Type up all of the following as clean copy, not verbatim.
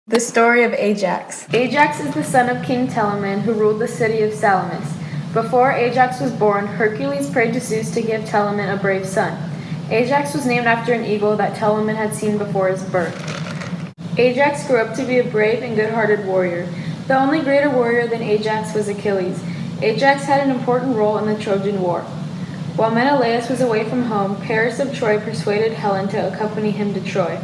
The story of Ajax. Ajax is the son of King Telamon, who ruled the city of Salamis. Before Ajax was born, Hercules prayed to Zeus to give Telamon a brave son. Ajax was named after an eagle that Telamon had seen before his birth. Ajax grew up to be a brave and good-hearted warrior. The only greater warrior than Ajax was Achilles. Ajax had an important role in the Trojan War. While Menelaus was away from home, Paris of Troy persuaded Helen to accompany him to Troy.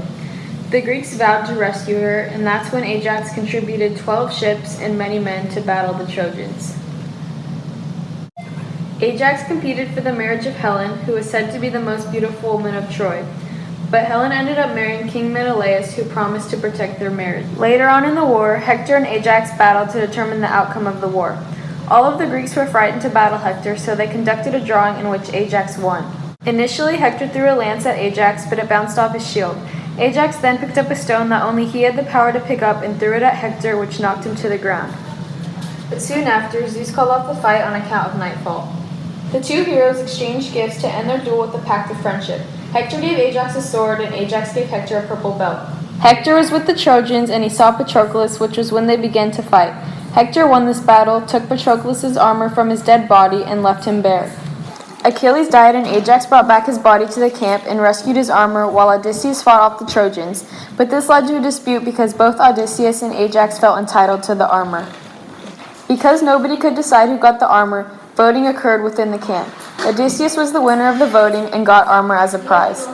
The Greeks vowed to rescue her, and that's when Ajax contributed 12 ships and many men to battle the Trojans. Ajax competed for the marriage of Helen, who was said to be the most beautiful woman of Troy. But Helen ended up marrying King Menelaus, who promised to protect their marriage. Later on in the war, Hector and Ajax battled to determine the outcome of the war. All of the Greeks were frightened to battle Hector, so they conducted a drawing in which Ajax won. Initially, Hector threw a lance at Ajax, but it bounced off his shield. Ajax then picked up a stone that only he had the power to pick up and threw it at Hector, which knocked him to the ground. But soon after, Zeus called off the fight on account of nightfall. The two heroes exchanged gifts to end their duel with a pact of friendship. Hector gave Ajax a sword, and Ajax gave Hector a purple belt. Hector was with the Trojans, and he saw Patroclus, which was when they began to fight. Hector won this battle, took Patroclus' armor from his dead body, and left him bare. Achilles died, and Ajax brought back his body to the camp and rescued his armor while Odysseus fought off the Trojans. But this led to a dispute because both Odysseus and Ajax felt entitled to the armor. Because nobody could decide who got the armor, voting occurred within the camp. Odysseus was the winner of the voting and got armor as a prize.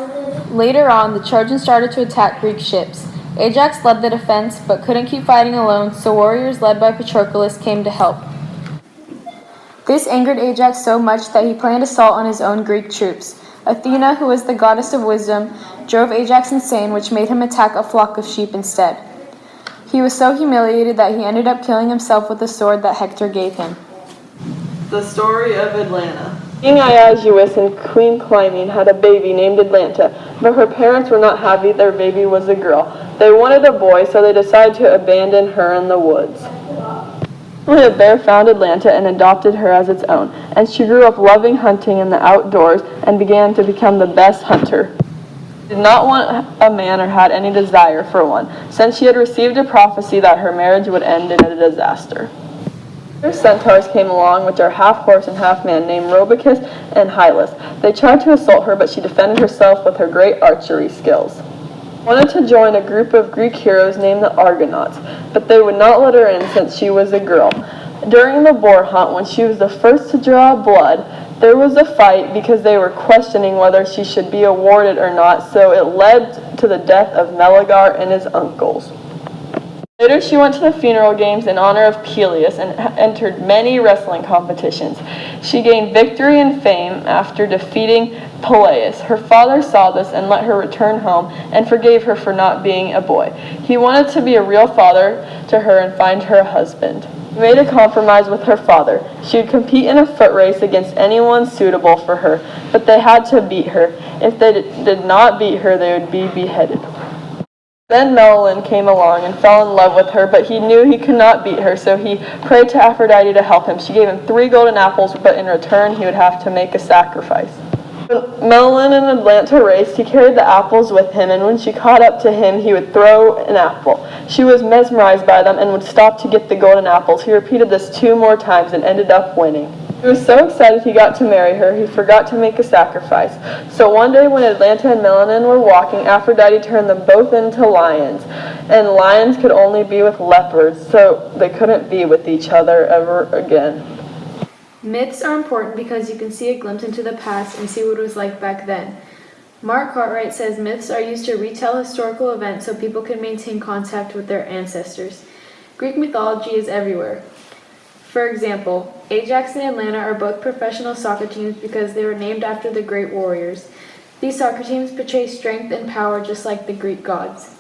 Later on, the Trojans started to attack Greek ships. Ajax led the defense, but couldn't keep fighting alone, so warriors led by Patroclus came to help. This angered Ajax so much that he planned assault on his own Greek troops. Athena, who was the goddess of wisdom, drove Ajax insane, which made him attack a flock of sheep instead. He was so humiliated that he ended up killing himself with the sword that Hector gave him. The story of Atlanta. King Ajax and Queen Clymene had a baby named Atlanta, but her parents were not happy their baby was a girl. They wanted a boy, so they decided to abandon her in the woods. A bear found Atlanta and adopted her as its own, and she grew up loving hunting in the outdoors and began to become the best hunter. She did not want a man or had any desire for one, since she had received a prophecy that her marriage would end in a disaster. Centaurs came along, which are half horse and half man, named Robicus and Hylas. They tried to assault her, but she defended herself with her great archery skills. Wanted to join a group of Greek heroes named the Argonauts, but they would not let her in since she was a girl. During the boar hunt, when she was the first to draw blood, there was a fight because they were questioning whether she should be awarded or not, so it led to the death of Meleager and his uncles. Later, she went to the funeral games in honor of Peleus and entered many wrestling competitions. She gained victory and fame after defeating Peleus. Her father saw this and let her return home and forgave her for not being a boy. He wanted to be a real father to her and find her a husband. He made a compromise with her father. She would compete in a foot race against anyone suitable for her, but they had to beat her. If they did not beat her, they would be beheaded. Then Melon came along and fell in love with her, but he knew he could not beat her, so he prayed to Aphrodite to help him. She gave him 3 golden apples, but in return he would have to make a sacrifice. When Melon and Atlanta raced, he carried the apples with him, and when she caught up to him, he would throw an apple. She was mesmerized by them and would stop to get the golden apples. He repeated this 2 more times and ended up winning. He was so excited he got to marry her, he forgot to make a sacrifice. So one day when Atlanta and Melanin were walking, Aphrodite turned them both into lions. And lions could only be with leopards, so they couldn't be with each other ever again. Myths are important because you can see a glimpse into the past and see what it was like back then. Mark Cartwright says myths are used to retell historical events so people can maintain contact with their ancestors. Greek mythology is everywhere. For example, Ajax and Atlanta are both professional soccer teams because they were named after the great warriors. These soccer teams portray strength and power just like the Greek gods.